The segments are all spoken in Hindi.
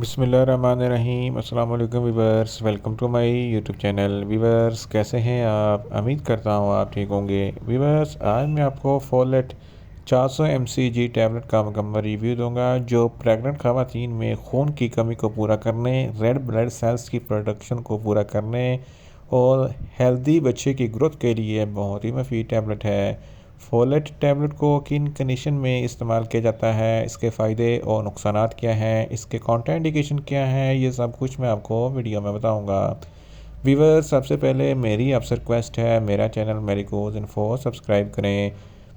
बिस्मिल्लाहिर्रहमानिर्रहीम। अस्सलाम वालेकुम viewers, welcome to my YouTube channel. Viewers कैसे हैं आप? उम्मीद करता हूँ आप ठीक होंगे। वीवर्स आज मैं आपको फोलेट 400 mcg टैबलेट का मुकम्मल रिव्यू दूंगा जो प्रेग्नेंट ख़वातीन में खून की कमी को पूरा करने, रेड ब्लड सेल्स की प्रोडक्शन को पूरा करने और हेल्दी बच्चे की ग्रोथ के लिए बहुत ही मुफीद टैबलेट है। फोलेट टैबलेट को किन कंडीशन में इस्तेमाल किया जाता है, इसके फ़ायदे और नुकसानात क्या हैं, इसके कॉन्ट्राइंडिकेशन क्या हैं, ये सब कुछ मैं आपको वीडियो में बताऊंगा। व्यूअर्स सबसे पहले मेरी आपसे रिक्वेस्ट है, मेरा चैनल मेडिकोज इन्फो सब्सक्राइब करें।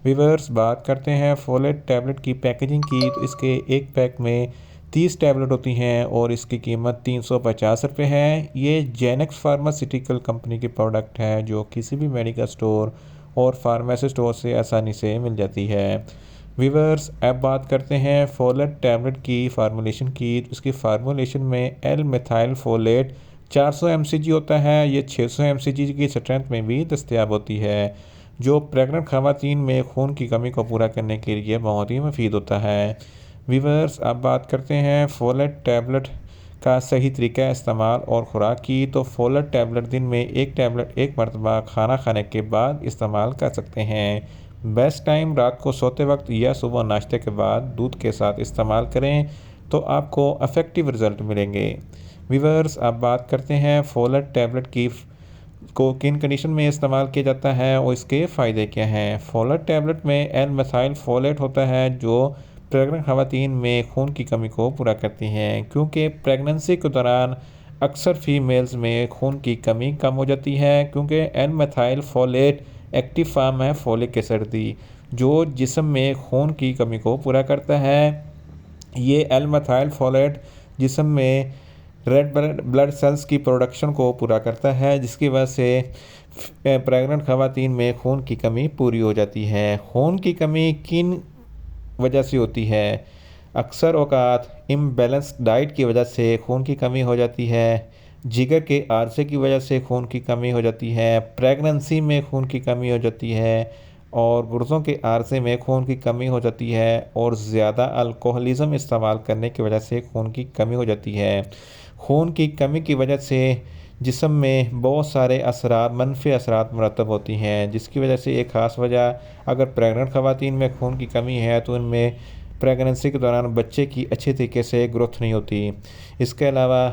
व्यूअर्स बात करते हैं फोलेट टैबलेट की पैकेजिंग की, तो इसके एक पैक में 30 टैबलेट होती हैं और इसकी कीमत 350 रुपये है। ये जेनेक्स फार्मास्यूटिकल कंपनी की प्रोडक्ट है जो किसी भी मेडिकल स्टोर और फार्मेसी स्टोर से आसानी से मिल जाती है। वीवर्स अब बात करते हैं फोलेट टैबलेट की फार्मूलेशन की। तो इसकी फार्मूलेशन में एल मिथाइल फोलेट 400 mcg होता है। ये 600 mcg की स्ट्रेंथ में भी दस्तियाब होती है जो प्रेग्नेंट ख़वातीन में खून की कमी को पूरा करने के लिए बहुत ही मुफीद होता है। वीवर्स अब बात करते हैं फोलेट टैबलेट का सही तरीका इस्तेमाल और ख़ुराक की। तो फोलेट टैबलेट दिन में एक टैबलेट एक मरतबा खाना खाने के बाद इस्तेमाल कर सकते हैं। बेस्ट टाइम रात को सोते वक्त या सुबह नाश्ते के बाद दूध के साथ इस्तेमाल करें तो आपको अफेक्टिव रिज़ल्ट मिलेंगे। वीवर्स अब बात करते हैं फोलेट टैबलेट की को किन कंडीशन में इस्तेमाल किया जाता है और इसके फ़ायदे क्या हैं। फोलेट टैबलेट में एल मिथाइल फोलेट होता है जो प्रेग्नेंट ख़वातीन में खून की कमी को पूरा करती हैं, क्योंकि प्रेगनेंसी के दौरान अक्सर फीमेल्स में खून की कमी कम हो जाती है, क्योंकि L methyl folate active form है फोलिक एसिड दी जो जिस्म में खून की कमी को पूरा करता है। ये एल मिथाइल फोलेट जिस्म में रेड ब्लड सेल्स की प्रोडक्शन को पूरा करता है, जिसकी वजह से प्रेग्नेंट ख़वातीन में खून की कमी पूरी हो जाती है। खून की कमी किन वजह से होती है? अक्सर औकात इम्बैलेंस्ड डाइट की वजह से खून की कमी हो जाती है, जिगर के आरसे की वजह से खून की कमी हो जाती है, प्रेगनेंसी में खून की कमी हो जाती है और गुर्दों के आरसे में खून की कमी हो जाती है और ज़्यादा अल्कोहलिज़म इस्तेमाल करने की वजह से खून की कमी हो जाती है। खून की कमी की वजह से जिस्म में बहुत सारे असरात मनफी असरात मुरतब होती हैं, जिसकी वजह से एक ख़ास वजह अगर प्रेग्नेंट ख़वातीन में खून की कमी है तो उनमें प्रेगनेंसी के दौरान बच्चे की अच्छे तरीके से ग्रोथ नहीं होती। इसके अलावा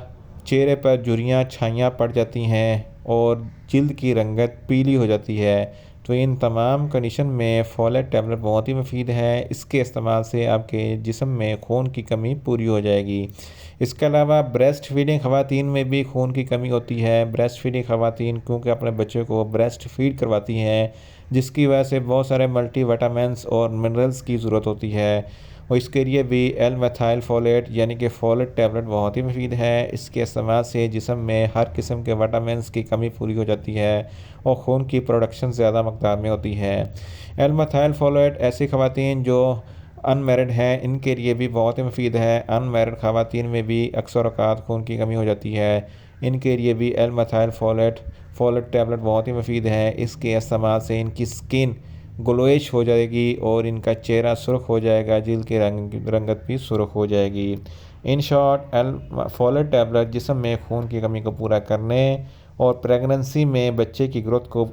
चेहरे पर झुर्रियाँ छाइयाँ पड़ जाती हैं और जिल्द की रंगत पीली हो जाती है। तो इन तमाम कंडीशन में फोलेट टैबलेट बहुत ही मुफीद है। इसके इस्तेमाल से आपके जिस्म में खून की कमी पूरी हो जाएगी। इसके अलावा ब्रेस्ट फीडिंग ख़वातीन में भी खून की कमी होती है। ब्रेस्ट फीडिंग ख़वातीन क्योंकि अपने बच्चे को ब्रेस्ट फीड करवाती हैं, जिसकी वजह से बहुत सारे मल्टी विटामिन्स और मिनरल्स की ज़रूरत होती है और इसके लिए भी एल मिथाइल फोलेट यानी कि फोलेट टैबलेट बहुत ही मुफीद है। इसके इस्तेमाल से जिस्म में हर किस्म के विटामिन्स की कमी पूरी हो जाती है और खून की प्रोडक्शन ज़्यादा मकदार में होती है। एल मिथाइल फोलेट ऐसी ख़वातीन जो अनमेरिड हैं इनके लिए भी बहुत ही मुफीद है। अनमेरिड ख़वातीन में भी अक्सर औक़ात खून की कमी हो जाती है, इनके लिए भी एल मिथाइल फोलेट टैबलेट बहुत ही मुफीद है। इसके इस्तेमाल से इनकी स्किन ग्लोइश हो जाएगी और इनका चेहरा सुर्ख हो जाएगा, जिल्द की रंगत भी सुर्ख हो जाएगी। In short L folate tablet जिस्म में खून की कमी को पूरा करने और प्रेगनेंसी में बच्चे की ग्रोथ को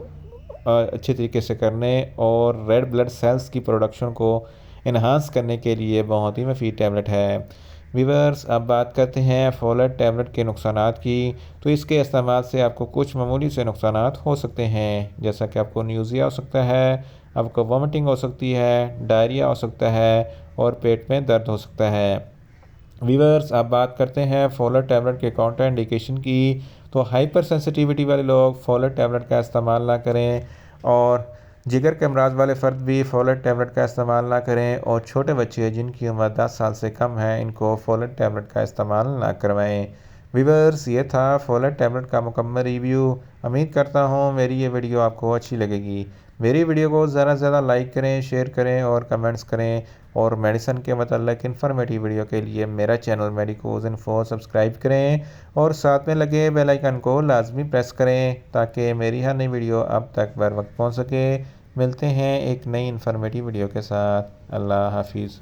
अच्छे तरीके से करने और रेड ब्लड सेल्स की प्रोडक्शन को इन्हांस करने के लिए बहुत ही मुफीद टैबलेट है। वीवर्स अब बात करते हैं फोलेट टैबलेट के नुकसानात की। तो इसके इस्तेमाल से आपको कुछ मामूली से नुकसानात हो सकते हैं, जैसा कि आपको न्यूज़िया हो सकता है, आपको वॉमिटिंग हो सकती है, डायरिया हो सकता है और पेट में दर्द हो सकता है। वीवर्स अब बात करते हैं फोलेट टैबलेट के काउंटर इंडिकेशन की। तो हाइपर सेंसिटिविटी वाले लोग फोलेट टैबलेट का इस्तेमाल ना करें और जिगर के अमराज वाले फ़र्द भी फोलेट टैबलेट का इस्तेमाल ना करें और छोटे बच्चे जिनकी उम्र 10 साल से कम है इनको फोलेट टैबलेट का इस्तेमाल ना करवाएं। वीवर्स ये था फोलेट टैबलेट का मुकम्मल रिव्यू। उम्मीद करता हूँ मेरी ये वीडियो आपको अच्छी लगेगी। मेरी वीडियो को ज़्यादा से ज़्यादा लाइक करें, शेयर करें और कमेंट्स करें और मेडिसिन के मतलब इन्फॉर्मेटिव वीडियो के लिए मेरा चैनल मेडिकोज इन्फो सब्सक्राइब करें और साथ में लगे बेल आइकन को लाजमी प्रेस करें ताकि मेरी हर नई वीडियो अब तक बर वक्त पहुँच सके। मिलते हैं एक नई इन्फॉर्मेटिव वीडियो के साथ। अल्लाह हाफिज़।